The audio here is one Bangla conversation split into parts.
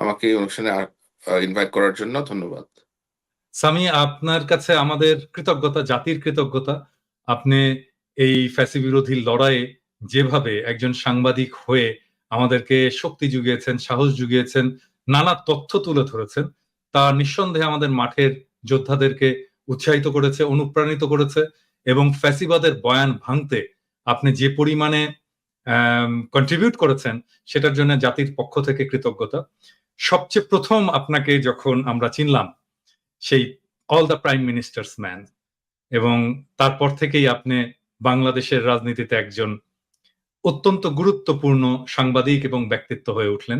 আমাকে এই অনুষ্ঠানে ইনভাইট করার জন্য ধন্যবাদ। সামি, আপনার কাছে আমাদের কৃতজ্ঞতা, জাতির কৃতজ্ঞতা। আপনি এই ফ্যাসি বিরোধী লড়াইয়ে যেভাবে একজন সাংবাদিক হয়ে আমাদেরকে শক্তি জুগিয়েছেন, সাহস জুগিয়েছেন, নানা তথ্য তুলে ধরেছেন, তা নিঃসন্দেহে আমাদের মাঠের যোদ্ধাদেরকে উৎসাহিত করেছে, অনুপ্রাণিত করেছে। এবং ফ্যাসিবাদের বয়ান ভাঙতে আপনি যে পরিমাণে কন্ট্রিবিউট করেছেন, সেটার জন্য জাতির পক্ষ থেকে কৃতজ্ঞতা। সবচেয়ে প্রথম আপনাকে যখন আমরা চিনলাম, সেই all the prime ministers man, এবং তারপর থেকেই আপনি বাংলাদেশের রাজনীতিতে একজন অত্যন্ত গুরুত্বপূর্ণ সাংবাদিক এবং ব্যক্তিত্ব হয়ে উঠলেন।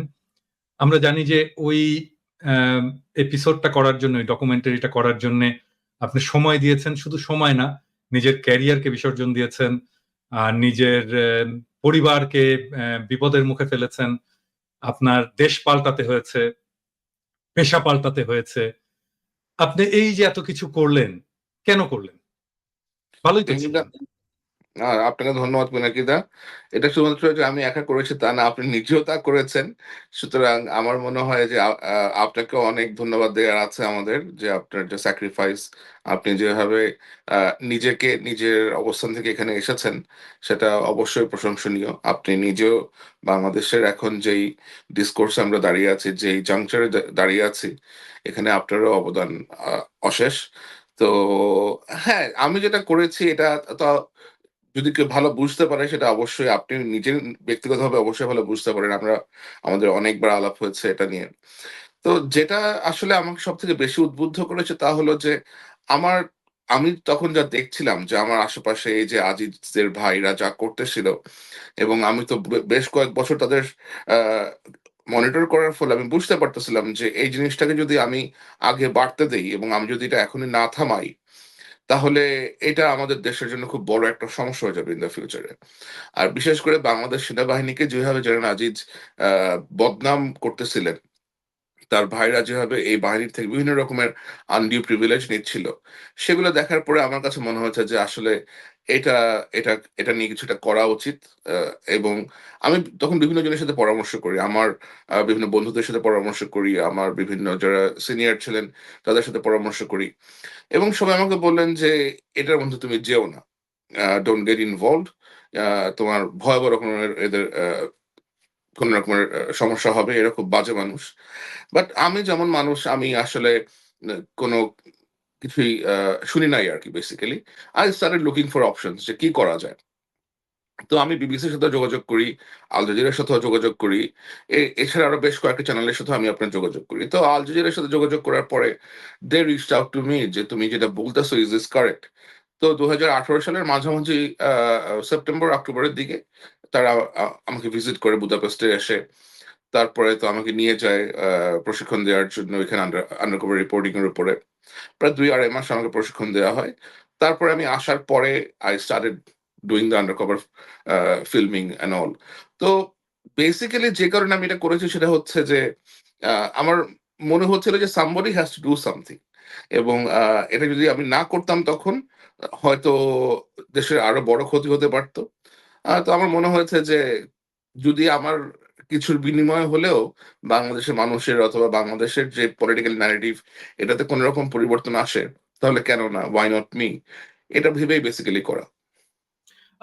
আমরা জানি যে ওই এপিসোডটা করার জন্য, ডকুমেন্টারিটা করার জন্য আপনি সময় দিয়েছেন, শুধু সময় না, নিজের ক্যারিয়ারকে বিসর্জন দিয়েছেন, নিজের পরিবারকে বিপদের মুখে ফেলেছেন, আপনার দেশ পাল্টাতে হয়েছে, পেশা পাল্টাতে হয়েছে। আপনি এই যে এত কিছু করলেন, কেন করলেন? ভালোই তো ছিলেন। আপনাকে ধন্যবাদ পিনাকিদা। এটা শুধুমাত্র যে আমি একা করেছি তা না, আপনি নিজেও তা করেছেন। সুতরাং আমার মনে হয় যে আপনাকে অনেক ধন্যবাদ দেওয়ার আছে আমাদের, যে আপনার যে স্যাক্রিফাইস, আপনি যেভাবে নিজেকে নিজের অবস্থান থেকে এখানে এসেছেন, সেটা অবশ্যই প্রশংসনীয়। আপনি নিজেও বাংলাদেশের এখন যেই ডিসকোর্সে আমরা দাঁড়িয়ে আছি, যেই জাংচারে দাঁড়িয়ে আছি, এখানে আপনারও অবদান অশেষ। তো হ্যাঁ, আমি যেটা করেছি এটা তো যদি কেউ ভালো বুঝতে পারে, সেটা অবশ্যই আপনি নিজের ব্যক্তিগতভাবে অবশ্যই ভালো বুঝতে পারেন। আমাদের অনেকবার আলাপ হয়েছে এটা নিয়ে। তো যেটা আসলে আমাকে সবথেকে বেশি উদ্বুদ্ধ করেছে তা হলো যে আমার আমি তখন যা দেখছিলাম যে আমার আশেপাশে এই যে আজিজদের ভাইরা যা করতেছিল, এবং আমি তো বেশ কয়েক বছর তাদের মনিটর করার ফলে আমি বুঝতে পারতেছিলাম যে এই জিনিসটাকে যদি আমি আগে বাড়তে দেই এবং আমি যদি এটা এখনই না থামাই, তাহলে এটা আমাদের দেশের জন্য খুব বড় একটা সমস্যা হয়ে যাবে ইন দ্য ফিউচারে। আর বিশেষ করে বাংলাদেশ সেনাবাহিনীকে যেভাবে জেনারেল আজিজ বদনাম করতেছিলেন, তার ভাইরা যেভাবে এই বাহিনীর থেকে বিভিন্ন রকমের আনডিউ প্রিভিলেজ নিচ্ছিল, সেগুলো দেখার পরে আমার কাছে মনে হয়েছে যে আসলে এটা এটা এটা নিয়ে কিছুটা করা উচিত। এবং আমি তখন বিভিন্ন জনের সাথে পরামর্শ করি, আমার বিভিন্ন বন্ধুদের সাথে পরামর্শ করি, আমার বিভিন্ন যারা সিনিয়র ছিলেন তাদের সাথে পরামর্শ করি, এবং সবাই আমাকে বললেন যে এটার মধ্যে তুমি যেও না, ডোন্ট গেট ইনভলভ। তোমার ভয়াবহ রকমের এদের কোন রকমের সমস্যা হবে, এরা খুব বাজে মানুষ। বাট আমি যেমন মানুষ, আমি আসলে কোনো কিছুই শুনি নাই আর কি। Basically I started looking for options, যে কি করা যায়। তো আমি বিবিসির সাথে যোগাযোগ করি, আল জাজিরার সাথেও যোগাযোগ করি, এছাড়া আরো বেশ কয়েকটি চ্যানেলের সাথে আমি আপনার যোগাযোগ করি। তো আল জাজিরার সাথে যোগাযোগ করার পরে দে রিচড আউট টু মি যে তুমি যেটা বলতেছো ইজ দিস কারেক্ট। তো 2018 সালের মাঝামাঝি সেপ্টেম্বর অক্টোবরের দিকে তারা আমাকে ভিজিট করে বুদাপেস্টে এসে, তারপরে তো আমাকে নিয়ে যায় প্রশিক্ষণ দেওয়ার জন্য এখানে আন্ডারকভার রিপোর্টিং এর উপরে। প্রায় 2-2.5 মাস আমাকে প্রশিক্ষণ দেওয়া হয়। তারপরে আমি আসার পরে I started doing the undercover filming and all. তো বেসিক্যালি যে কারণে আমি এটা করেছি সেটা হচ্ছে যে আমার মনে হচ্ছিল যে somebody has to do something, এবং এটা যদি আমি না করতাম তখন হয়তো দেশের আরো বড় ক্ষতি হতে পারতো। তো আমার মনে হয়েছে যে যদি আমার কিছুর বিনিময় হলেও বাংলাদেশের মানুষের অথবা বাংলাদেশের যে পলিটিক্যাল ন্যারেটিভ, এটাতে কোন রকম পরিবর্তন আসে, তাহলে কেন না, ওয়াই নট মি, এটা ভেবেই বেসিক্যালি করা।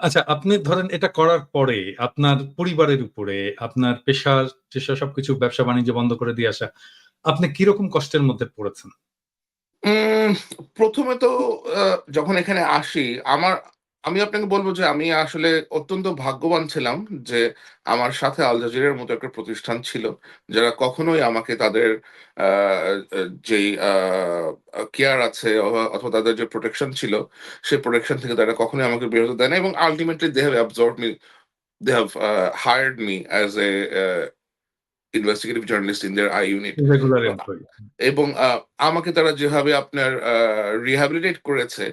আচ্ছা, আপনি ধরেন এটা করার পরে আপনার পরিবারের উপরে, আপনার পেশার টেশা সবকিছু, ব্যবসা বাণিজ্য বন্ধ করে দিয়ে আসা, আপনি কিরকম কষ্টের মধ্যে পড়েছেন? উম প্রথমে তো যখন এখানে আসি, আমি আপনাকে বলব যে আমি আসলে অত্যন্ত ভাগ্যবান ছিলাম যে আমার সাথে আল জাজিরার মতো একটা প্রতিষ্ঠান ছিল, যারা কখনোই আমাকে তাদের আ আ যেই কেয়ার আছে অথবা তাদের যে প্রোটেকশন ছিল, সেই প্রোটেকশন থেকে তারা কখনোই আমাকে বের হতে দেয় না, এবং ultimately they have absorbed me, they have hired me as a investigative journalist in their I unit. Regular employee. এবং আমাকে তারা যেভাবে আপনার রিহ্যাবিলিটেট করেছে,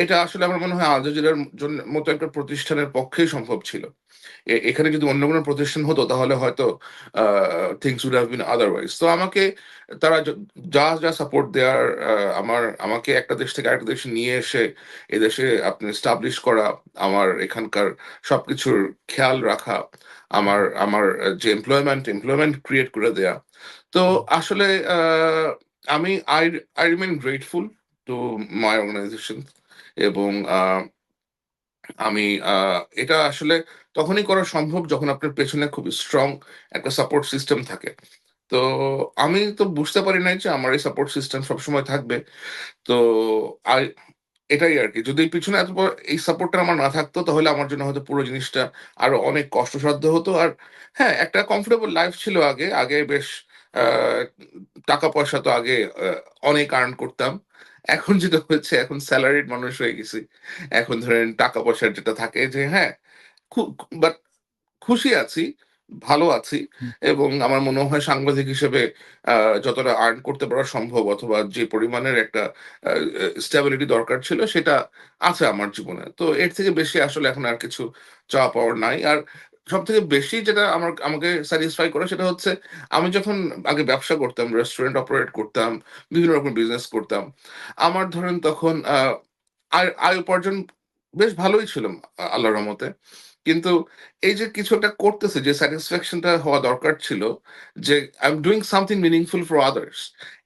এটা আসলে আমার মনে হয় আল জাজিরার জন্য মতো একটা প্রতিষ্ঠানের পক্ষেই সম্ভব ছিল। এখানে যদি অন্য কোনো প্রতিষ্ঠান হতো তাহলে হয়তো things would have been otherwise. তো আমাকে তারা যা সাপোর্ট দেওয়ার, আমাকে একটা দেশ থেকে আরেকটা দেশে নিয়ে এসে এদেশে আপনি এস্টাবলিশ করা, আমার এখানকার সবকিছুর খেয়াল রাখা, আমার আমার যে এমপ্লয়মেন্ট ক্রিয়েট করে দেয়া, তো আসলে আমি I remain grateful to my organization এবং আমি এটা আসলে তখনই করা সম্ভব যখন আপনার পেছনে খুব স্ট্রং একটা সাপোর্ট সিস্টেম থাকে। তো আমি তো বুঝতে পারি নাই যে আমার এই সাপোর্ট সিস্টেম সবসময় থাকবে। তো আই এটাই আরকি। যদি পিছনে এত বড় এই সাপোর্টটা আমার না থাকতো তাহলে আমার জন্য হয়তো পুরো জিনিসটা আরো অনেক কষ্টসাধ্য হতো। আর হ্যাঁ, একটা কমফোর্টেবল লাইফ ছিল আগে। আগে বেশ আ টাকা-পয়সা তো আগে অনেক আর্ন করতাম। এখন যেটা হয়েছে এখন সেলারিড মানুষ হয়ে গেছি। এখন ধরেন টাকা-পয়সার যেটা থাকে যে হ্যাঁ, বাট খুশি আছি, ভালো আছি হুম। এবং আমার মনে হয় সাংবাদিক হিসেবে আ যতটা আর্ন করতে পারা সম্ভব অথবা যে পরিমাণের একটা আ আ স্টেবিলিটি দরকার ছিল সেটা আছে আমার জীবনে। তো এর থেকে বেশি আসলে এখন আর কিছু চাওয়া পাওয়ার নাই। আর সবথেকে বেশি যেটা আমাকে স্যাটিসফাই করে সেটা হচ্ছে আমি যখন আগে ব্যবসা করতাম, রেস্টুরেন্ট অপারেট করতাম, বিভিন্ন রকমের বিজনেস করতাম। আমার ধরেন তখন আয় উপার্জন বেশ ভালোই ছিল আল্লাহর রহমতে। কিন্তু এই যে কিছু একটা করতেছি যে স্যাটিসফ্যাকশনটা হওয়া দরকার ছিল যে I am doing something meaningful for others.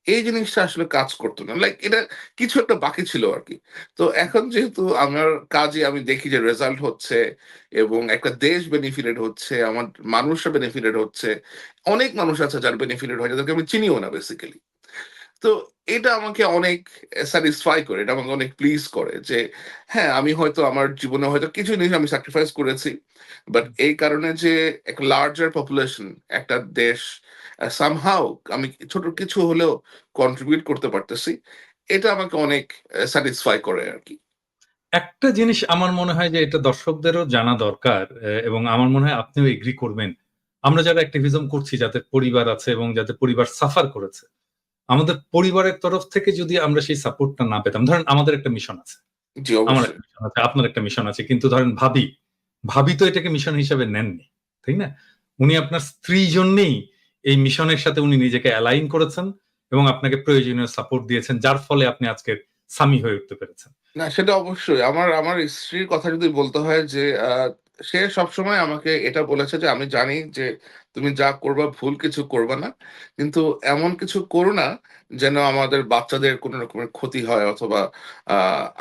এই জিনিসটা আসলে কাজ করত না। লাইক এটা কিছু একটা বাকি ছিল আরকি। তো এখন যেহেতু আমার কাজে আমি দেখি যে রেজাল্ট হচ্ছে এবং একটা দেশ বেনিফিটেড হচ্ছে, আমার মানুষরা বেনিফিটেড হচ্ছে। অনেক মানুষ আছে যারা বেনিফিটেড হয় যাদেরকে আমি চিনিও না বেসিক্যালি। তো এটা আমাকে অনেক স্যাটিসফাই করে। এটা আমাকে অনেক প্লিজ করে যে হ্যাঁ, আমি হয়তো আমার জীবনে হয়তো কিছু জিনিস আমি স্যাক্রিফাইস করেছি। বাট এই কারণে যে একটা লার্জার পপুলেশন একটা দেশ সামহাউ আমি ছোট কিছু হলেও কন্ট্রিবিউট করতে পারতেছি। এটা আমাকে অনেক স্যাটিসফাই করে আরকি। একটা জিনিস আমার মনে হয় যে এটা দর্শকদেরও জানা দরকার এবং আমার মনে হয় আপনিও এগ্রি করবেন। আমরা যারা অ্যাক্টিভিজম করছি যাদের পরিবার আছে এবং যাদের পরিবার সাফার করেছে, আমাদের পরিবারের তরফ থেকে যদি আমরা সেই সাপোর্টটা না পেতাম, ধরেন আমাদের একটা মিশন আছে। জি, আমার অবশ্যই। একটা মিশন আছে, আপনার একটা মিশন আছে। কিন্তু ধরেন ভাবি তো এটাকে মিশন হিসেবে নেননি। তাই না? উনি আপনার স্ত্রী জন্যেই এই মিশনের সাথে উনি নিজেকে অ্যালাইন করেছেন এবং আপনাকে প্রয়োজনীয় সাপোর্ট দিয়েছেন। যার ফলে আপনি আজকের স্বামী হয়ে উঠতে পেরেছেন। না সেটা অবশ্যই। আমার স্ত্রীর কথা যদি বলতে হয় যে সে সবসময় আমাকে এটা বলেছে যে, "আমি জানি যে তুমি যা করবা ভুল কিছু করবা না। কিন্তু এমন কিছু করো না যেন আমাদের বাচ্চাদের কোন রকমের ক্ষতি হয় অথবা আ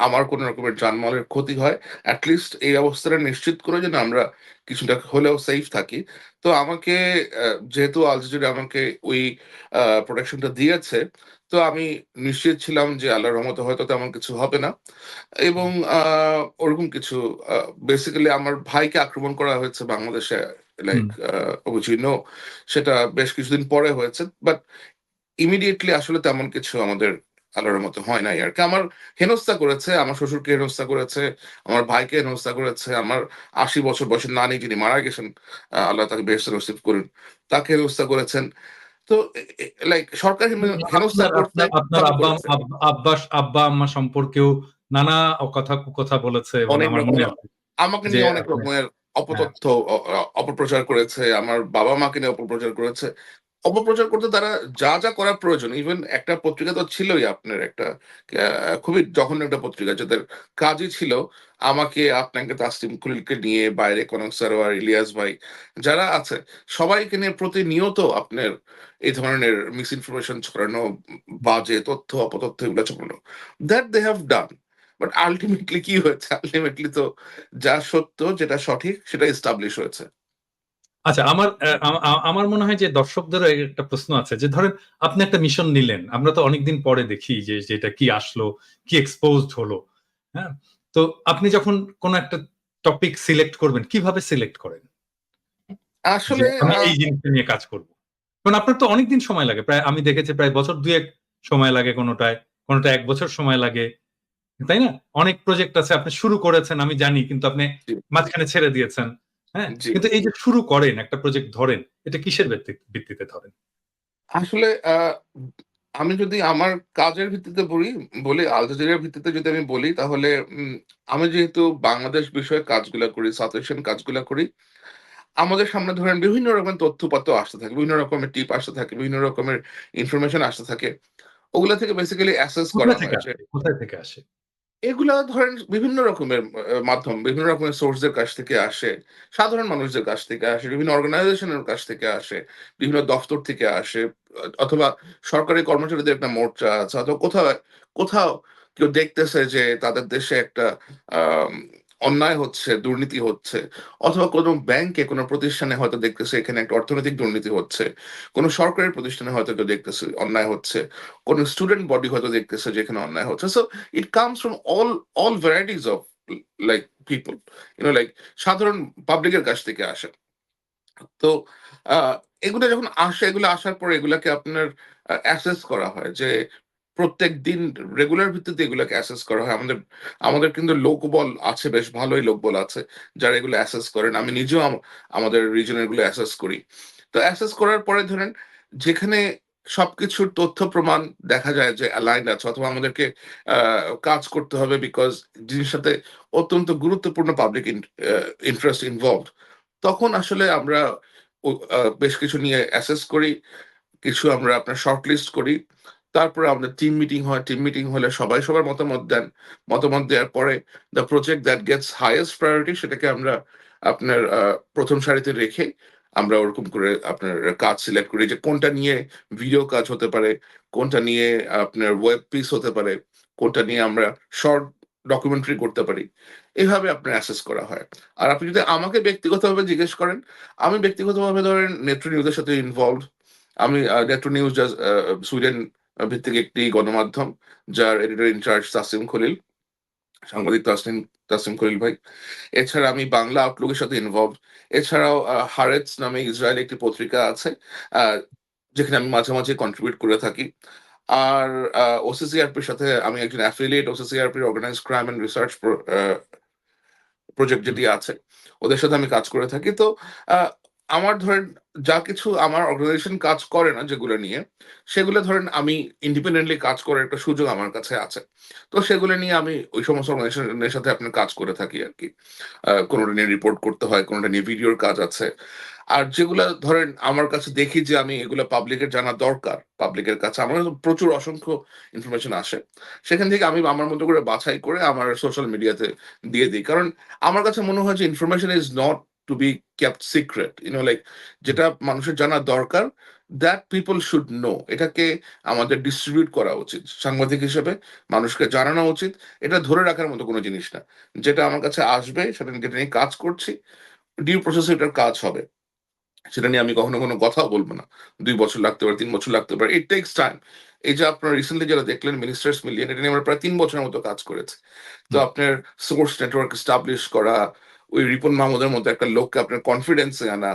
আমার কোন রকমের জানমালের ক্ষতি হয়। এট লিস্ট এই অবস্থাটা নিশ্চিত করো যেন আমরা কিছুটা হলেও সেফ থাকি।" তো আমাকে আ যেহেতু আল জাজিরা আমাকে ওই প্রোটেকশনটা দিয়েছে, তো আমি নিশ্চিত ছিলাম যে আল্লাহর রহমতে হয়তো তেমন কিছু হবে না। এবং ওরকম কিছু আ বেসিক্যালি আমার ভাইকে আক্রমণ করা হয়েছে বাংলাদেশে like hmm. which you know সেটা বেশ কিছুদিন পরে হয়েছে। বাট ইমিডিয়েটলি আসলে তেমন কিছু আমাদের আল্লাহর রহমতে হয় নাই আরকি। আমার হেনস্থা করেছে, আমার শ্বশুরকে হেনস্থা করেছে, আমার ভাইকে হেনস্থা করেছে, আমার ৮০ বছর বয়সের নানি যিনি মারা গেছেন, আল্লাহ তাকে বেহেশতে নসিব করুন। তাকে হেনস্থা করেছেন। তো লাইক সরকার হেনস্থা আপনার করতে আপনার আপনার সবই আব্বা করেছে। আব্বা আম্মা সম্পর্কেও নানা কথা কুকথা বলেছে এবং অনেক আমার মনে রকমের আছে আমাকে যে নিয়ে অনেক আসলে রকমের হ্যাঁ, অপতথ্য অপপ্রচার করেছে। আমার বাবা-মাকে নিয়ে অপপ্রচার করেছে। অপপ্রচার করতে তারা যা করা প্রয়োজন ইভেন একটা পত্রিকা তো ছিলই আপনার একটা খুবই জঘন্য একটা পত্রিকা যাদের কাজই ছিল আমাকে, আপনাকে, তাসলিম খলিলকে নিয়ে বাইরে কনক সারোয়ার, ইলিয়াস ভাই যারা আছে সবাইকে নিয়ে প্রতিনিয়ত আপনার এই ধরনের মিস ইনফরমেশন ছড়ানো, বাজে তথ্য, অপতথ্য এগুলো ছড়ানো। That they have done. But ultimately কি হয়েছে? আল্টিমেটলি তো যা সত্য, যেটা সঠিক সেটা এস্টাবলিশ হয়েছে। আচ্ছা আমার মনে হয় যে দর্শকদেরও একটা প্রশ্ন আছে যে ধরেন আপনি একটা মিশন নিলেন। আমরা তো অনেকদিন পরে দেখি যে এটা কি আসলো, কি এক্সপোজড হলো। হ্যাঁ? তো আপনি যখন কোন একটা টপিক সিলেক্ট করবেন, কিভাবে সিলেক্ট করেন? যে আসলে আমি এই জিনিসটা নিয়ে কাজ করব। কারণ আপনার তো অনেকদিন সময় লাগে। প্রায় আমি দেখেছি প্রায় বছর ২ ১ সময় লাগে কোনটায়, কোনটা ১ বছর সময় লাগে। তাই না? অনেক প্রজেক্ট আছে আপনি শুরু করেছেন আমি জানি কিন্তু আপনি জি, মাঝখানে ছেড়ে দিয়েছেন। হ্যাঁ? জি। কিন্তু এই যে শুরু করেন একটা প্রজেক্ট ধরেন, এটা কিসের ভিত্তিতে ধরেন? আসলে আমি যদি আমার কাজের ভিত্তিতে বলি আল জাজিরার ভিত্তিতে যদি আমি বলি তাহলে আমি যেহেতু বাংলাদেশ বিষয়ে কাজগুলা করি, সাউথ এশিয়ান কাজগুলা করি, আমাদের সামনে ধরেন বিভিন্ন রকমের তথ্য-উপাত্ত আসতে থাকে। বিভিন্ন রকমের টিপ আসতে থাকে, বিভিন্ন রকমের ইনফরমেশন আসতে থাকে। ওগুলা থেকে বেসিক্যালি অ্যাসেস করা হয় যে কোথায় থেকে আসে? এগুলা ধরেন বিভিন্ন রকমের মাধ্যম, বিভিন্ন রকমের সোর্সদের কাছ থেকে আসে। সাধারণ মানুষদের কাছ থেকে আসে, বিভিন্ন অর্গানাইজেশনের কাছ থেকে আসে, বিভিন্ন দফতর থেকে আসে, অথবা সরকারি কর্মচারীদের একটা মোর্চা আছে, অথবা কোথাও কোথাও কেউ দেখতেছে যে তাদের দেশে একটা আম অন্যায় হচ্ছে, দুর্নীতি হচ্ছে, অথবা কোনো ব্যাংকে কোনো প্রতিষ্ঠানে হয়তো দেখতেছে এখানে একটা অর্থনৈতিক দুর্নীতি হচ্ছে। কোনো সরকারি প্রতিষ্ঠানে হয়তো কেউ দেখতেছে অন্যায় হচ্ছে। কোনো স্টুডেন্ট বডি হয়তো দেখতেছে যে এখানে অন্যায় হচ্ছে। So it comes from all varieties of like people, like সাধারণ পাবলিকের কাছ থেকে আসে। তো আহ, এগুলো যখন আসে, এগুলো আসার পরে এগুলাকে আপনার অ্যাসেস করা হয় যে প্রত্যেক দিন রেগুলার ভিত্তিতে এগুলোকে অ্যাসেস করা হয়। আমাদের আমাদের কিন্তু লোকবল আছে, বেশ ভালোই লোকবল আছে যারা এগুলো অ্যাসেস করেন। আমি নিজেও আমাদের রিজনের গুলো অ্যাসেস করি। তো অ্যাসেস করার পরে ধরেন যেখানে সবকিছুর তথ্য প্রমাণ দেখা যায় যে অ্যালাইন আছে, অথবা আমাদেরকে কাজ করতে হবে বিকজ জিনিসটাতে অত্যন্ত গুরুত্বপূর্ণ পাবলিক ইন্টারেস্ট ইনভলভ, তখন আসলে আমরা বেশ কিছু নিয়ে অ্যাসেস করি, কিছু আমরা আপনার শর্ট লিস্ট করি। তারপরে আমাদের টিম মিটিং হয়, টিম মিটিং হলে সবাই সবার মতামত দেন। মতামত দেওয়ার পরে the project that gets highest priority সেটাকে আমরা আপনার প্রথম সারিতে রেখে আমরা ওরকম করে আপনার কাজ সিলেক্ট করি যে কোনটা নিয়ে ভিডিও কাজ হতে পারে, কোনটা নিয়ে আপনার ওয়েব পিস হতে পারে, কোনটা নিয়ে আমরা শর্ট ডকুমেন্টারি করতে পারি। এভাবে আপনার অ্যাসেস করা হয়। আর আপনি যদি আমাকে ব্যক্তিগতভাবে জিজ্ঞেস করেন, আমি ব্যক্তিগতভাবে ধরেন নেত্র নিউজের সাথে ইনভলভ। আমি নেট্রো নিউজ সুইডেন ভিত্তিক একটি গণমাধ্যম, যার এডিটর ইনচার্জ তাসিম খলিল, সাংবাদিক তাসিম তাসিম খলিল ভাই। এছাড়া আমি বাংলা আউটলুকের সাথে ইনভলভ। এছাড়াও হারেটস নামে ইসরায়েল একটি পত্রিকা আছে, আহ, যেখানে আমি মাঝে মাঝে কন্ট্রিবিউট করে থাকি। আর ওসিসিআরপির সাথে আমি একজন অ্যাফিলিয়েট, ওসিসিআরপির organise crime and research project যেটি আছে, ওদের সাথে আমি কাজ করে থাকি। তো আহ, আমার ধরেন যা কিছু আমার অর্গানাইজেশন কাজ করে না যেগুলো নিয়ে, সেগুলো ধরেন আমি ইন্ডিপেন্ডেন্টলি কাজ করার একটা সুযোগ আমার কাছে আছে। তো সেগুলো নিয়ে আমি ওই সমস্ত অর্গানাইজেশনের সাথে আপনার কাজ করে থাকি আর কি। কোনোটা নিয়ে রিপোর্ট করতে হয়, কোনোটা নিয়ে ভিডিওর কাজ আছে। আর যেগুলা ধরেন আমার কাছে দেখি যে আমি এগুলো পাবলিকের জানা দরকার, পাবলিকের কাছে আমার কাছে প্রচুর অসংখ্য ইনফরমেশন আসে, সেখান থেকে আমি আমার মতো করে বাছাই করে আমার সোশ্যাল মিডিয়াতে দিয়ে দিই। কারণ আমার কাছে মনে হয় যে information is not to be kept secret, like যেটা মানুষের জানা দরকার, দ্যাট পিপল শুড নো, এটাকে আমাদের ডিস্ট্রিবিউট করা উচিত সাংবাদিক হিসেবে, মানুষকে জানানো উচিত। এটা ধরে রাখার মতো কোনো জিনিস না। যেটা আমার কাছে আসবে সেটা যেটা নিয়ে কাজ করছি, ডিউ প্রসেসে এটার কাজ হবে, সেটা নিয়ে আমি কখনো কোনো কথাও বলবো না। 2 বছর লাগতে পারে, 3 বছর লাগতে পারে, ইট টেক্স টাইম। এই যে আপনার রিসেন্টলি যেটা দেখলেন মিনিস্টার্স মিলিয়ন, এটা নিয়ে আমরা প্রায় 3 বছরের মতো কাজ করেছে। তো আপনার সোর্স নেটওয়ার্ক এস্টাবলিশ করা, ওই রিপন মাহমুদের মতো একটা লোককে আপনার কনফিডেন্সে আনা,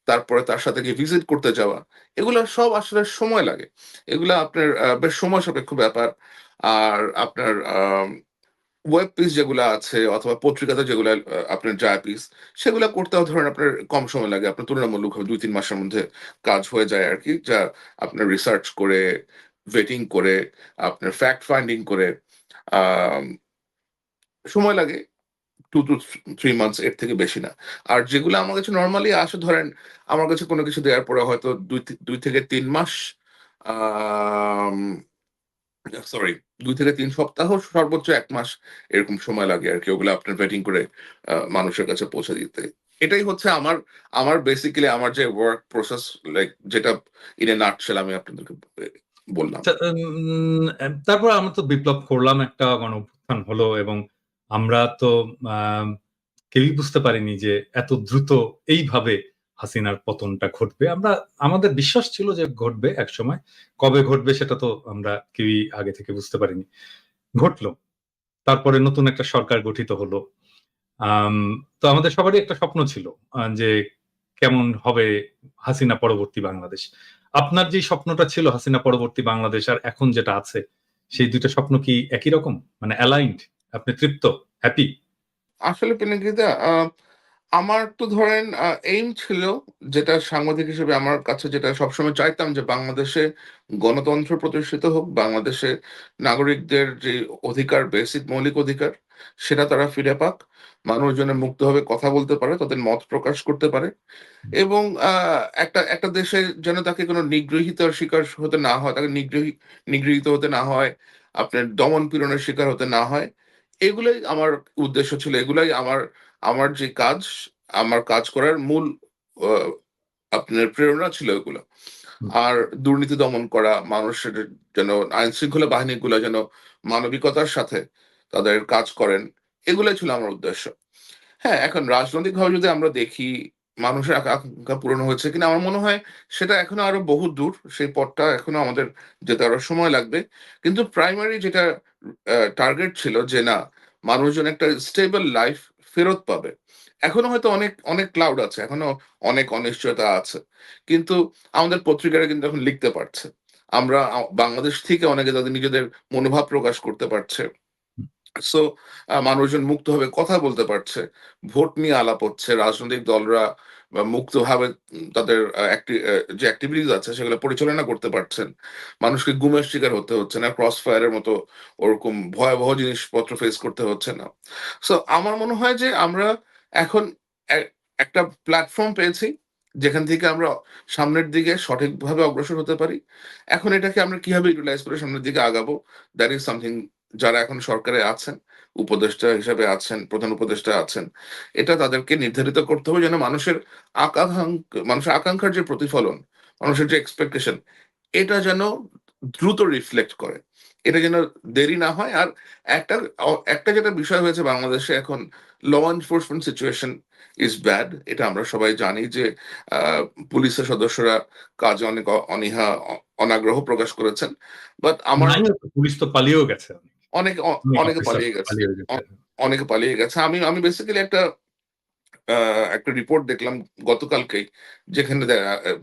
তারপরে তার সাথে গিয়ে ভিজিট করতে যাওয়া, এগুলো সব আসলে সময় লাগে। এগুলো আপনার বেশ সময় সাপেক্ষ ব্যাপার। আর আপনার ওয়েব পিস যেগুলো আছে অথবা পত্রিকাতে যেগুলো আপনার যায় পিস, সেগুলো করতেও ধরেন আপনার কম সময় লাগে, আপনার তুলনামূলকভাবে 2-3 মাসের মধ্যে কাজ হয়ে যায় আর কি, যা আপনার রিসার্চ করে, ভেটিং করে, আপনার ফ্যাক্ট ফাইন্ডিং করে আহ সময় লাগে 2 to 3 মান্থস, এর থেকে বেশি না। আর যেগুলো আমার কাছে নর্মালি আসে ধরেন, আমার কাছে কোনো কিছু দেওয়ার পরে হয়তো 2 থেকে 3 মাস, সরি, 2 থেকে 3 সপ্তাহ, সর্বোচ্চ 1 মাস এরকম সময় লাগে আর কি, ওগুলো আপনার ভেটিং করে মানুষের কাছে পৌঁছে দিতে। এটাই হচ্ছে আমার আমার বেসিক্যালি আমার যে ওয়ার্ক প্রসেস, লাইক যেটা ইন এ নাটশেল আমি আপনাদেরকে বললাম। আচ্ছা, তারপর আমরা তো বিপ্লব করলাম, একটা গণ অভ্যুত্থান হলো এবং আমরা তো আম, কেউই বুঝতে পারিনি যে এত দ্রুত এইভাবে হাসিনার পতনটা ঘটবে। আমাদের বিশ্বাস ছিল যে ঘটবে একসময়, কবে ঘটবে সেটা তো আমরা কেউই আগে থেকে বুঝতে পারিনি। ঘটলো। তারপরে নতুন একটা সরকার গঠিত হলো। আম, তো আমাদের সবারই একটা স্বপ্ন ছিল যে কেমন হবে হাসিনা পরবর্তী বাংলাদেশ। আপনার যে স্বপ্নটা ছিল হাসিনা পরবর্তী বাংলাদেশ আর এখন যেটা আছে, সেই দুইটা স্বপ্ন কি একই রকম, মানে অ্যালাইন্ড? আপনি তৃপ্ত, হ্যাপি? আসলে পেনেগিরিদা, আমার তো ধরেন এইম ছিল, যেটা সাংবাদিক হিসেবে আমার কাছে যেটা সবসময় চাইতাম, যে বাংলাদেশে গণতন্ত্র প্রতিষ্ঠিত হোক, বাংলাদেশে নাগরিকদের যে অধিকার, বেসিক মৌলিক অধিকার, সেটা তারা ফিরে পাক, মানুষজনে মুক্তভাবে কথা বলতে পারে, তাদের মত প্রকাশ করতে পারে, এবং একটা একটা দেশে যেন তাকে কোনো নিগৃহীতার শিকার হতে না হয়, তাকে নিগৃহীত হতে না হয়, আপনার দমন পীড়নের শিকার হতে না হয়। এগুলাই আমার উদ্দেশ্য ছিল। এগুলাই আমার যে কাজ, আমার কাজ করার মূল আ আপনার প্রেরণা ছিল এগুলো। হুম। আর দুর্নীতি দমন করা, মানুষের যেন আইনশৃঙ্খলা বাহিনীগুলা যেন মানবিকতার সাথে তাদের কাজ করেন, এগুলাই ছিল আমার উদ্দেশ্য। হ্যাঁ, এখন রাজনৈতিকভাবে যদি আমরা দেখি মানুষের আকাঙ্ক্ষা পূরণ হয়েছে কিনা আমার মনে হয় সেটা এখনো আরো বহু দূর। সেই পথটা এখনো আমাদের যেতে আরো সময় লাগবে। কিন্তু প্রাইমারি যেটা টার্গেট ছিল যে না, মানুষজন একটা স্টেবল লাইফ ফেরত পাবে। এখনো হয়তো অনেক ক্লাউড আছে। এখনো অনেক অনিশ্চয়তা আছে। কিন্তু আমাদের পত্রিকারা কিন্তু এখন লিখতে পারছে। আমরা বাংলাদেশ থেকে অনেকে তাদের নিজেদের মনোভাব প্রকাশ করতে পারছে। সো মানুষজন মুক্তভাবে কথা বলতে পারছে। ভোট নিয়ে আলাপ হচ্ছে। রাজনৈতিক দলরা মুক্তভাবে তাদের যে এক্টিভিটিস আছে সেগুলো পরিচালনা করতে পারছেন। মানুষকে গুমের শিকার হতে হচ্ছে না। ক্রস ফায়ার এর মতো ওরকম ভয়াবহ জিনিসপত্র ফেস করতে হচ্ছে না। সো আমার মনে হয় যে আমরা এখন এ একটা প্ল্যাটফর্ম পেয়েছি যেখান থেকে আমরা সামনের দিকে সঠিকভাবে অগ্রসর হতে পারি। এখন এটাকে আমরা কিভাবে ইউটিলাইজ করে সামনের দিকে আগাবো, দ্যাট ইস সামথিং যারা এখন সরকারে আছেন, উপদেষ্টা হিসেবে আছেন, প্রধান উপদেষ্টা আছেন, এটা তাদেরকে নির্ধারিত করতে হবে যেন মানুষের আকাঙ্ক্ষার যে প্রতিফলন, মানুষের যে এক্সপেকটেশন, এটা যেন দ্রুত রিফ্লেক্ট করে। এটা যেন দেরি না হয়। আর একটা একটা যেটা বিষয় হয়েছে বাংলাদেশে এখন, law enforcement situation is bad. এটা আমরা সবাই জানি যে আ পুলিশের সদস্যরা কাজে অনেক অনীহা, অনাগ্রহ প্রকাশ করেছেন। বাট আমার নাই তো, পুলিশ তো পালিয়েও গেছে অনেক। অনেকে অনেক অনেকে অফিসার পালিয়ে গেছে। পালিয়ে গেছে। অ অনেকে পালিয়ে গেছে। আমি বেসিক্যালি আ একটা রিপোর্ট দেখলাম গতকালকেই, যেখানে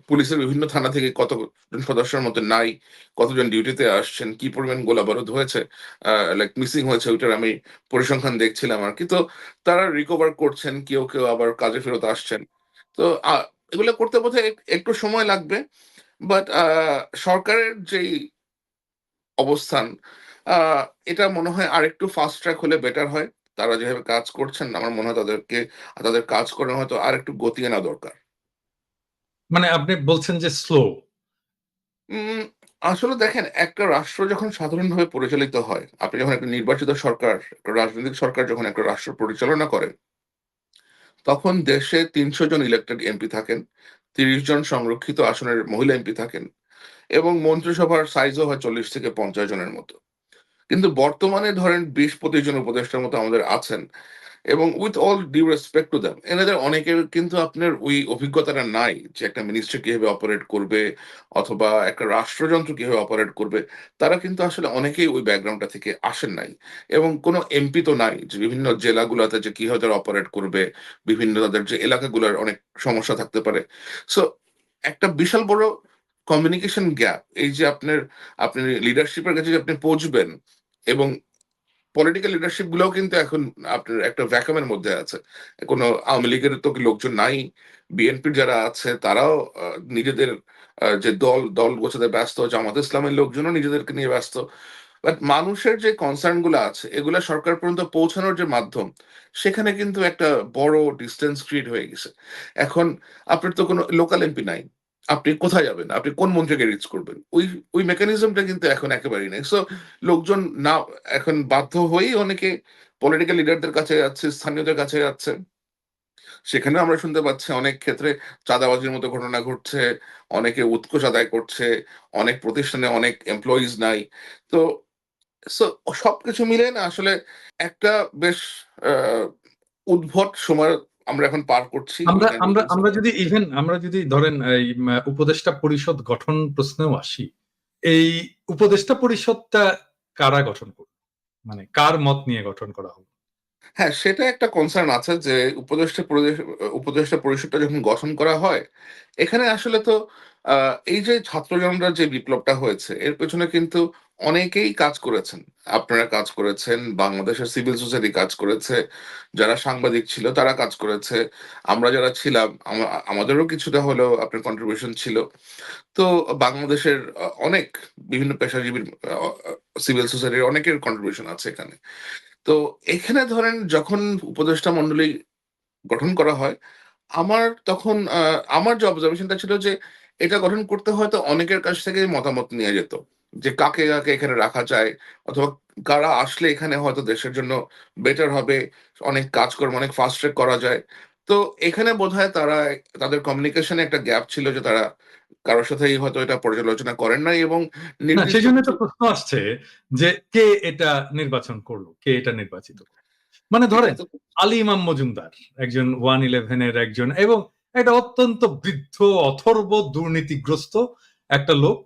পুলিশের বিভিন্ন থানা থেকে কতজন সদস্যের মতো নাই, কতজন ডিউটিতে আসছেন, কি পরিমাণ গোলাবারুদ হয়েছে, লাইক মিসিং হয়েছে, ওইটার আমি পরিসংখ্যান দেখছিলাম আরকি। তো তারা রিকভার করছেন, কেউ আবার কাজে ফেরত আসছেন। তো এগুলো করতে বোধহয় একটু সময় লাগবে। বাট সরকারের যেই অবস্থান, আ এটা মনে হয় আরেকটু ফাস্ট ট্র্যাক হলে বেটার হয়। তারা যেভাবে কাজ করছেন আমার মনে হয় তাদের কাজ করে হয়তো আরেকটু গতি আনা দরকার। মানে আপনি বলছেন যে স্লো। উম আসলে দেখেন, একটা রাষ্ট্র যখন সাধারণভাবে পরিচালিত হয়, আপনি যখন একটা নির্বাচিত সরকার, একটা রাজনৈতিক সরকার যখন একটা রাষ্ট্র পরিচালনা করে, তখন দেশে ৩০০ জন ইলেক্টেড এমপি থাকেন, ৩০ জন সংরক্ষিত আসনের মহিলা এমপি থাকেন এবং মন্ত্রিসভার সাইজও হয় ৪০ থেকে ৫০ জনের মতো। কিন্তু বর্তমানে ধরেন ২০-২৫ জন উপদেষ্টার মতো আমাদের আছেন। এবং with all due respect to them, এনাদের অনেকের কিন্তু আপনার ওই অভিজ্ঞতাটা নাই যে একটা মিনিস্ট্রি কিভাবে অপারেট করবে অথবা একটা রাষ্ট্রযন্ত্র কিভাবে অপারেট করবে। তারা কিন্তু আসলে অনেকেই ওই ব্যাকগ্রাউন্ডটা থেকে আসেন নাই। এবং কোনো এমপি তো নাই যে বিভিন্ন জেলাগুলাতে যে কিভাবে তারা অপারেট করবে, বিভিন্ন তাদের যে এলাকাগুলোর অনেক সমস্যা থাকতে পারে। সো একটা বিশাল বড় কমিউনিকেশন গ্যাপ, এই যে আপনি লিডারশিপের কাছে যে আপনি পৌঁছবেন, এবং পলিটিক্যাল লিডারশিপ গুলাও কিন্তু এখন আপনার একটা ভ্যাকুয়াম এর মধ্যে আছে। কোনো আওয়ামী লীগের তো লোকজন নাই। বিএনপির যারা আছে তারাও নিজেদের যে দল গোছাতে ব্যস্ত। জামাত ইসলামের লোকজনও নিজেদেরকে নিয়ে ব্যস্ত। বাট মানুষের যে কনসার্ন গুলা আছে এগুলা সরকার পর্যন্ত পৌঁছানোর যে মাধ্যম, সেখানে কিন্তু একটা বড় ডিসট্যান্স ক্রিয়েট হয়ে গেছে। এখন আপনার তো কোনো লোকাল এমপি নাই। আপনি কোথায় যাবেন? আপনি কোন মন্ত্রীকে রিচ করবেন? ওই মেকানিজমটা কিন্তু এখন একেবারেই নাই। সো লোকজন না, এখন বাধ্য হয়েই অনেকে পলিটিক্যাল লিডারদের কাছে যাচ্ছে, স্থানীয়দের কাছে যাচ্ছে। সেখানেও আমরা শুনতে পাচ্ছি অনেক ক্ষেত্রে চাঁদাবাজির মতো ঘটনা ঘটছে, অনেকে উৎকোচ আদায় করছে, অনেক প্রতিষ্ঠানে অনেক এমপ্লয়িজ নাই। তো সো সবকিছু মিলিয়ে না আসলে একটা বেশ আ উদ্ভট সময় আমরা এখন পার করছি। উই আমরা ক্যান আমরা রিয়েলি সে আমরা দ্যাট। যদি ইভেন আমরা যদি ধরেন এই উপদেষ্টা পরিষদ গঠন প্রশ্নেও আসি। এই উপদেষ্টা পরিষদটা কারা গঠন করবে? মানে কার মত নিয়ে গঠন করা হবে? হ্যাঁ, সেটা একটা কনসার্ন আছে যে উপদেষ্টা পরিষদটা যখন গঠন করা হয়, এখানে আসলে তো আ এই যে ছাত্র জনতার যে বিপ্লবটা হয়েছে, এর পেছনে কিন্তু অনেকেই কাজ করেছেন। আপনারা কাজ করেছেন, বাংলাদেশের সিভিল সোসাইটি কাজ করেছে, যারা সাংবাদিক ছিল তারা কাজ করেছে। আমরা যারা ছিলাম আমাদেরও কিছুটা হলেও আপনার কন্ট্রিবিউশন ছিল। তো বাংলাদেশের অনেক বিভিন্ন পেশাজীবীর সিভিল সোসাইটির অনেকের কন্ট্রিবিউশন আছে এখানে। তো এখানে ধরেন যখন উপদেষ্টা মন্ডলী গঠন করা হয়, আমার তখন আমার যে অবজারভেশনটা ছিল যে এটা গঠন করতে হয়তো অনেকের কাছ থেকে মতামত নেয়া যেত। যে কাকে, কাকে এখানে রাখা যায় অথবা কারা আসলে এখানে হয়তো দেশের জন্য বেটার হবে, অনেক কাজকর্ম অনেক ফাস্ট ট্র্যাক করা যায়। তো এখানে বোধহয় তারা তাদের কমিউনিকেশনে একটা গ্যাপ ছিল যে তারা কারো সাথেই হয়তো এটা পর্যালোচনা করেন নাই এবং না, নির্দিষ্ট সেজন্য কিছু তো প্রশ্ন আসছে যে কে এটা নির্বাচন করলো, কে এটা নির্বাচিত করলো। মানে এটা ধরেন তো আলী ইমাম মজুমদার একজন 111 এর একজন এবং একটা অত্যন্ত বৃদ্ধ অথর্ব দুর্নীতিগ্রস্ত একটা লোক,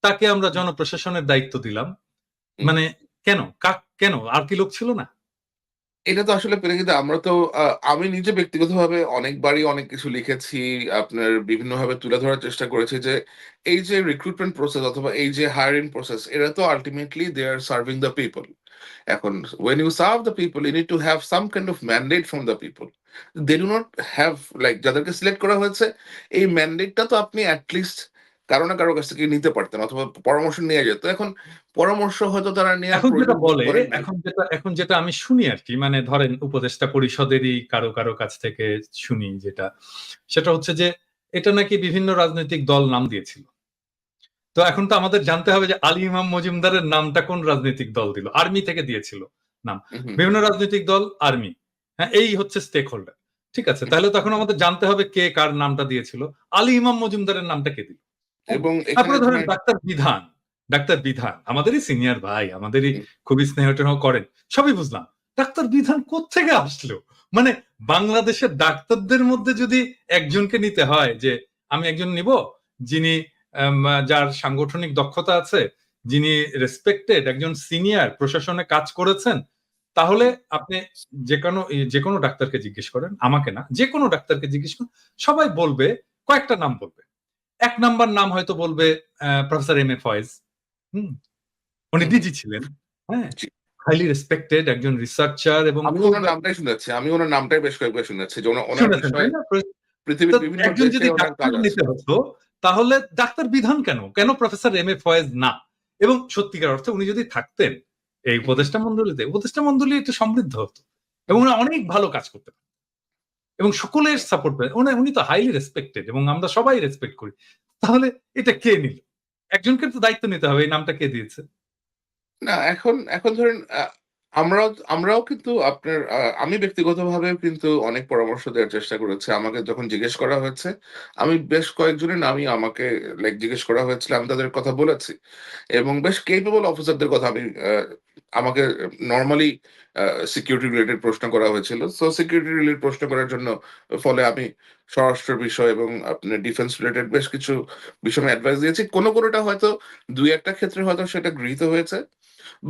তাকে আমরা জনপ্রশাসনের দায়িত্ব দিলাম। হুম। মানে কেন, কেন আর কি লোক ছিল না? এটা তো আসলে প্রেক্ষিতে আমরা তো আমি নিজে ব্যক্তিগতভাবে অনেকবারই অনেক কিছু লিখেছি। আপনার বিভিন্নভাবে তুলে ধরার চেষ্টা করেছি যে, এই যে রিক্রুটমেন্ট প্রসেস অথবা এই যে হায়ারিং প্রসেস এরা তো ultimately they are serving the people. এখন when you serve the people you need to have some kind of mandate from the people. They do not have like যাদেরকে সিলেক্ট করা হয়েছে এই ম্যান্ডেটটা তো আপনি at least কারো না কারো কাছ থেকে নিতে পারতেন অথবা পরামর্শ নেওয়া যেত। এখন পরামর্শ হয়তো তারা নেওয়ার এখন যেটা প্রয়োজন বোধ বলে, করেন নাই। এখন যেটা আমি শুনি আরকি, মানে ধরেন উপদেষ্টা পরিষদেরই কারো কাছ থেকে শুনি যেটা, সেটা হচ্ছে যে এটা নাকি বিভিন্ন রাজনৈতিক দল নাম দিয়েছিল। তো এখন তো আমাদের জানতে হবে যে আলী ইমাম মজুমদারের নামটা কোন রাজনৈতিক দল দিল? আর্মি থেকে দিয়েছিল নাম। হুম, বিভিন্ন রাজনৈতিক দল, আর্মি। হ্যাঁ, এই হচ্ছে স্টেক হোল্ডার। ঠিক আছে। হুম। তাহলে তো এখন আমাদের জানতে হবে কে কার নামটা দিয়েছিল। আলী ইমাম মজুমদারের নামটা কে দিল? হ্যাঁ? এবং এখানে তারপরে ধরেন ধরেন ডাক্তার বিধান আমাদেরই সিনিয়র ভাই, আমাদেরই হুম, খুবই স্নেহ-টেহ করেন। সবই বুঝলাম। ডাক্তার বিধান কোত্থেকে আসলো? মানে বাংলাদেশের ডাক্তারদের মধ্যে যদি একজনকে নিতে হয় যে আমি একজন নিব যিনি যার সাংগঠনিক দক্ষতা আছে, যিনি রেসপেক্টেড একজন সিনিয়র প্রশাসনে কাজ করেছেন, তাহলে আপনি যে কোনো ডাক্তারকে জিজ্ঞেস করেন, আমাকে না, যে কোনো ডাক্তারকে জিজ্ঞেস করেন, সবাই বলবে, কয়েকটা নাম বলবে। ১ নাম্বার নাম হয়তো বলবে প্রফেসর এম এ ফয়েজ। হুম? উনি হুম, হুম। ডিজি ছিলেন। হ্যাঁ? জি। হাইলি রেসপেক্টেড একজন রিসার্চার এবং আমি খুব উনার নামটাই শুনেছি। আমি উনার নামটাই বেশ কয়েকবার শুনেছি যে উনার শুনেছেন তাই বিষয়ে না? তো পৃথিবীর বিভিন্ন একজন দেশে যদি উনার ডাক্তার কাজ আছে। নিতে হতো, তাহলে ডাক্তার বিধান কেন? কেন প্রফেসর এম এ ফয়েজ না? এবং সত্যিকার অর্থে উনি যদি থাকতেন এই হুম, হুম। উপদেষ্টা মণ্ডলীতে, উপদেষ্টা মণ্ডলী একটু সমৃদ্ধ হতো। এবং উনি অনেক ভালো কাজ করতেন। এবং সকলের সাপোর্ট পেতেন। উনি তো হাইলি রেসপেক্টেড এবং আমরা সবাই রেসপেক্ট করি। তাহলে এটা কে নিল? একজনকে তো দায়িত্ব নিতে হবে। এই নামটা কে দিয়েছে? না এখন ধরেন আমরাও কিন্তু আপনার আমি ব্যক্তিগতভাবেও কিন্তু অনেক পরামর্শ দেওয়ার চেষ্টা করেছি। আমাকে যখন জিজ্ঞেস করা হয়েছে, আমি বেশ কয়েকজনের নামই আমাকে লাইক জিজ্ঞেস করা হয়েছিল। আমি তাদের কথা বলেছি। এবং বেশ ক্যাপেবল অফিসারদের কথা আমি আমাকে নরমালি আ সিকিউরিটি রিলেটেড প্রশ্ন করা হয়েছিল। সো সিকিউরিটি রিলেটেড প্রশ্ন করার জন্য ফলে আমি স্বরাষ্ট্র বিষয় এবং আপনার ডিফেন্স রিলেটেড বেশ কিছু বিষয় আমি অ্যাডভাইস দিয়েছি। কোনটা হয়তো ২-১ টা ক্ষেত্রে হয়তো সেটা গৃহীত হয়েছে।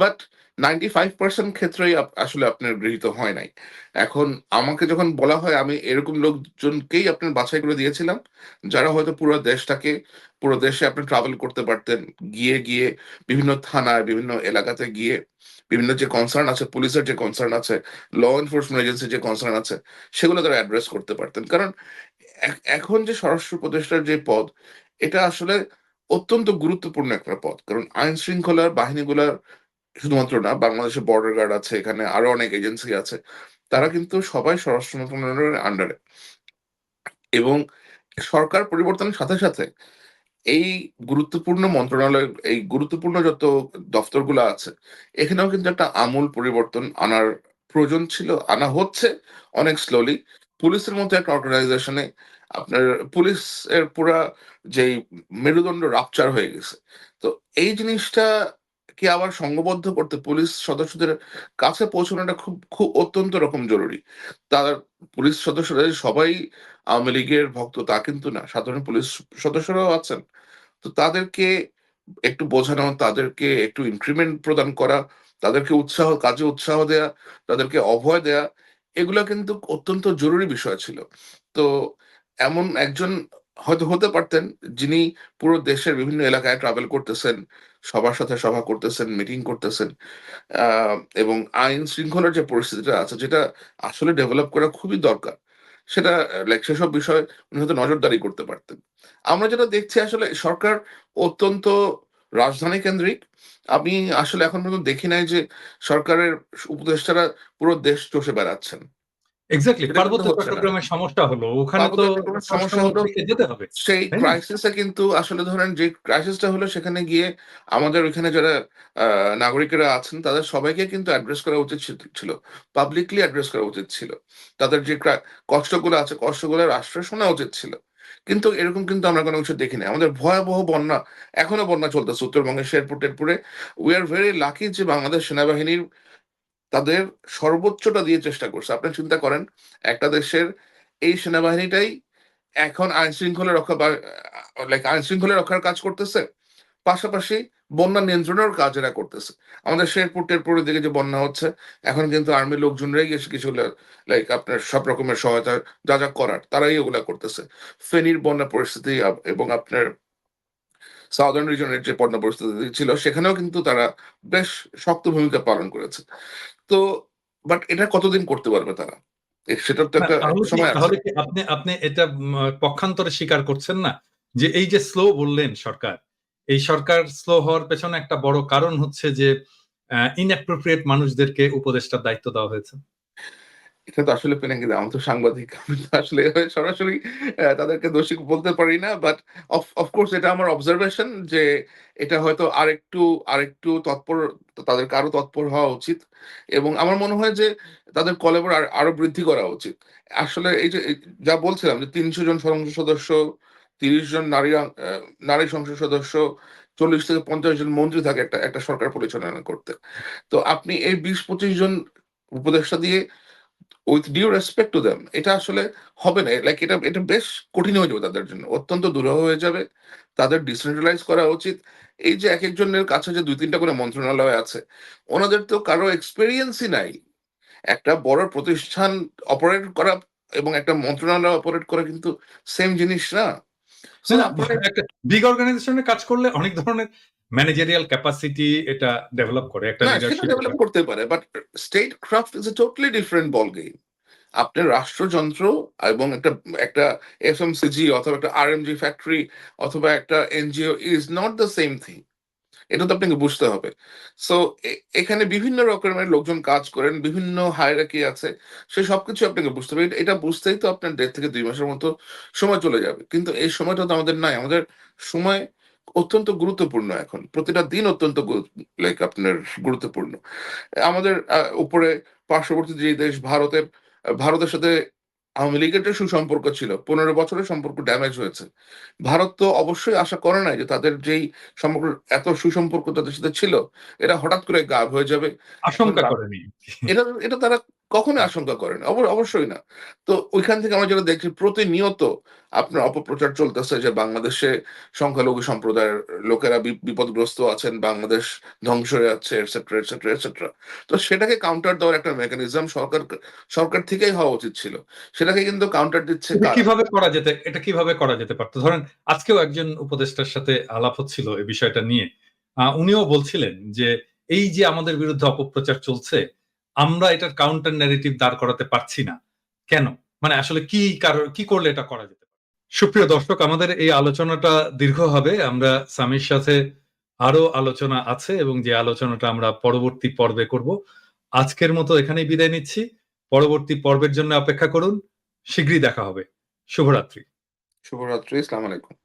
বাট 95% ক্ষেত্রেই আসলে আপনার গৃহীত হয় নাই। এখন আমাকে যখন বলা হয় আমি এরকম লোকজনকেই আপনার বাছাই করে দিয়েছিলাম, যারা হয়তো পুরো দেশে আপনি ট্রাভেল করতে পারতেন। গিয়ে বিভিন্ন থানায়, বিভিন্ন এলাকাতে গিয়ে বিভিন্ন যে কনসার্ন আছে, পুলিশের যে কনসার্ন আছে, ল এনফোর্সমেন্ট এজেন্সির যে কনসার্ন আছে, সেগুলো তারা অ্যাড্রেস করতে পারতেন। কারণ এখন যে স্বরাষ্ট্র উপদেষ্টার যে পদ, এটা আসলে অত্যন্ত গুরুত্বপূর্ণ একটা পদ। কারণ আইন শৃঙ্খলার বাহিনীগুলার শুধুমাত্র না, বাংলাদেশে বর্ডার গার্ড আছে, এখানে আরো অনেক এজেন্সি আছে। তারা কিন্তু সবাই স্বরাষ্ট্র মন্ত্রণালয়ের আন্ডারে এবং সরকার পরিবর্তনের সাথে এই এই গুরুত্বপূর্ণ যত দফতরগুলো আছে, এখানেও কিন্তু একটা আমূল পরিবর্তন আনার প্রয়োজন ছিল। আনা হচ্ছে অনেক স্লোলি। পুলিশের মতো একটা অর্গানাইজেশনে আপনার পুলিশের পুরা যেই মেরুদণ্ড রাপচার হয়ে গেছে। তো এই জিনিসটাকে আবার সংঘবদ্ধ করতে পুলিশ সদস্যদের কাছে পৌঁছানোটা খুব অত্যন্ত রকম জরুরি। তার পুলিশ সদস্যরা যে সবাই আওয়ামী লীগের ভক্ত তা কিন্তু না। সাধারণ পুলিশ সদস্যরাও আছেন। তো তাদেরকে একটু বোঝানো, তাদেরকে একটু ইনক্রিমেন্ট প্রদান করা, তাদেরকে কাজে উৎসাহ দেয়া, তাদেরকে অভয় দেয়া, এগুলা কিন্তু অত্যন্ত জরুরি বিষয় ছিল। তো এমন একজন হয়তো হতে পারতেন, যিনি পুরো দেশের বিভিন্ন এলাকায় ট্রাভেল করতেছেন, সবার সাথে সভা করতেছেন, মিটিং করতেছেন। আ এবং আইন শৃঙ্খলার যে পরিস্থিতিটা আছে, যেটা আসলে ডেভেলপ করা খুবই দরকার। সেটা লাইক সেসব বিষয়ে উনি হয়তো নজরদারি করতে পারতেন। আমরা যেটা দেখছি আসলে সরকার অত্যন্ত রাজধানী কেন্দ্রিক। আমি আসলে এখন পর্যন্ত দেখি নাই যে সরকারের উপদেষ্টারা পুরো দেশ চষে বেড়াচ্ছেন। এক্স্যাক্টলি সেটা কিন্তু পার্বত্য হচ্ছে না। চট্টগ্রামের সমস্যা হলো। ওখানে তো পার্বত্য চট্টগ্রামের প্রশ্ন সমস্যা হলো থেকে যেতে হবে। সেই তাই না? ক্রাইসিসে কিন্তু আসলে ধরেন যে ক্রাইসিসটা হলো সেখানে গিয়ে আমাদের ওইখানে যারা নাগরিকেরা আছেন তাদের সবাইকে কিন্তু অ্যাড্রেস করা উচিত ছিল। পাবলিকলি অ্যাড্রেস করা উচিত ছিল। তাদের যে কষ্টগুলো আছে কষ্টগুলো রাষ্ট্রের শোনা উচিত ছিল। কিন্তু এরকম কিন্তু আমরা কোনো কিছু দেখি নাই। আমাদের ভয়াবহ বন্যা, এখনো বন্যা চলতেছে উত্তরবঙ্গের শেরপুর-টেরপুরে। উই আর ভেরি লাকি যে বাংলাদেশ সেনাবাহিনীর তাদের সর্বোচ্চটা দিয়ে চেষ্টা করছে। আপনি চিন্তা করেন একটা দেশের এই সেনাবাহিনীটাই এখন আইন-শৃঙ্খলা রক্ষা বা লাইক আইন-শৃঙ্খলা রক্ষার কাজ করতেছে। পাশাপাশি বন্যা নিয়ন্ত্রণের কাজ এরা করতেছে। আমাদের শেরপুর-টেরপুরের দিকে যে বন্যা হচ্ছে, এখন কিন্তু আর্মির লোকজনরাই এসে কিছুগুলা লাইক আপনার সব রকমের সহায়তা যা, যা করার তারাই ওগুলা করতেছে। ফেনীর বন্যা পরিস্থিতি এবং আপনার সাউদার্ন রিজনের যে বন্যা পরিস্থিতি ছিল সেখানেও কিন্তু তারা বেশ শক্ত ভূমিকা পালন করেছে। তো বাট এটা কতদিন করতে পারবে তারা? সেটার তো না একটা তাহলে কি সময় আছে। তাহলে কি আপনি এটা পক্ষান্তরে স্বীকার করছেন না? যে এই যে স্লো বললেন সরকার, এই সরকার স্লো হওয়ার পেছনে একটা বড় কারণ হচ্ছে যে inappropriate মানুষদেরকে উপদেষ্টার দায়িত্ব দেওয়া হয়েছে। এটা তো আসলে পেনাঙ্গি না। আমি তো সাংবাদিক। আমি তো আসলে এভাবে সরাসরি তাদেরকে দোষী বলতে পারি না। বাট অফ কোর্স এটা আমার অবজারভেশন যে এটা হয়তো আরেকটু তৎপর তাদেরকে আরো তৎপর হওয়া উচিত। এবং আমার মনে হয় যে তাদের কলেবর আরো বৃদ্ধি করা উচিত। আসলে এই যে যা বলছিলাম যে ৩০০ জন সংসদ সদস্য, ৩০ জন নারী সংসদ সদস্য, ৪০ থেকে ৫০ জন মন্ত্রী থাকে একটা সরকার পরিচালনা করতে। তো আপনি এই ২০-২৫ জন উপদেষ্টা দিয়ে with due respect to them এটা আসলে হবে না। লাইক এটা বেশ কঠিন হয়ে যাবে তাদের জন্য। অত্যন্ত দুরূহ হয়ে যাবে। তাদের ডিসেন্ট্রালাইজ করা উচিত। এই যে একেকজনের কাছে যে ২-৩ টা করে মন্ত্রণালয় আছে, ওনাদের তো কারো এক্সপেরিয়েন্সই নাই। একটা বড় প্রতিষ্ঠান অপারেট করা এবং একটা মন্ত্রণালয় অপারেট করা কিন্তু সেম জিনিস না। না, সো না আপনার একটা বিগ অর্গানাইজেশন এ কাজ করলে অনেক ধরনের ম্যানেজেরিয়াল ক্যাপাসিটি এটা ডেভেলপ করে একটা না সেটা লিডারশিপ ডেভেলপ করতে পারে। But state craft is a totally different ball game. আপনার রাষ্ট্রযন্ত্র এবং একটা এফএমসিজি অথবা একটা আরএমজি ফ্যাক্টরি অথবা একটা NGO is not the same thing. এটা তো আপনাকে বুঝতে হবে। সো এখানে বিভিন্ন রকমের লোকজন কাজ করেন, বিভিন্ন হায়ারার্কি আছে। সে সবকিছু আপনাকে বুঝতে হবে। এটা বুঝতেই তো আপনার ১.৫ থেকে ২ মাসের মতো সময় চলে যাবে। কিন্তু এই সময়টা তো আমাদের নাই। আমাদের সময় অত্যন্ত গুরুত্বপূর্ণ এখন। প্রতিটা দিন অত্যন্ত লাইক আপনার গুরুত্বপূর্ণ। আমাদের উপরে পার্শ্ববর্তী যে দেশ ভারতের সাথে আওয়ামী লীগের যে সুসম্পর্ক ছিল ১৫ বছরের সম্পর্ক ড্যামেজ হয়েছে। ভারত তো অবশ্যই আশা করে নাই যে তাদের যেই সম্পর্ক এত সুসম্পর্ক তাদের সাথে ছিল, এটা হঠাৎ করে গায়েব হয়ে যাবে। এখন আশঙ্কা করেনি। এটা এটা তারা কখনোই আশঙ্কা করেন। অবশ্যই না। তো ঐখান থেকে আমরা যেটা দেখছি প্রতিনিয়ত আপনার অপপ্রচার চলতেছে যে বাংলাদেশে সংখ্যালঘু সম্প্রদায়ের লোকেরা বিপদগ্রস্ত আছেন, বাংলাদেশ ধ্বংস হয়ে যাচ্ছে এটসেট্রা, এটসেট্রা, এটসেট্রা। তো সেটাকে কাউন্টার দেওয়ার একটা মেকানিজম সরকার থেকেই হওয়া উচিত ছিল। সেটাকে কিন্তু কাউন্টার দিচ্ছে কারা? এটা কিভাবে করা যেতে পারত? ধরেন আজকেও একজন উপদেষ্টার সাথে আলাপ হচ্ছিল এই বিষয়টা নিয়ে। উনিও বলছিলেন যে এই যে আমাদের বিরুদ্ধে অপপ্রচার চলছে, আমরা এটার কাউন্টার ন্যারেটিভ দাঁড় করাতে পারছি না। কেন? মানে আসলে কি করলে এটা করা যেতে পারে? সুপ্রিয় দর্শক আমাদের এই আলোচনাটা দীর্ঘ হবে। আমরা সামির সাথে আরো আলোচনা আছে এবং যে আলোচনাটা আমরা পরবর্তী পর্বে করব। আজকের মতো এখানেই বিদায় নিচ্ছি। পরবর্তী পর্বের জন্য অপেক্ষা করুন। শীঘ্রই দেখা হবে। শুভরাত্রি। শুভরাত্রি। আসসালামু আলাইকুম।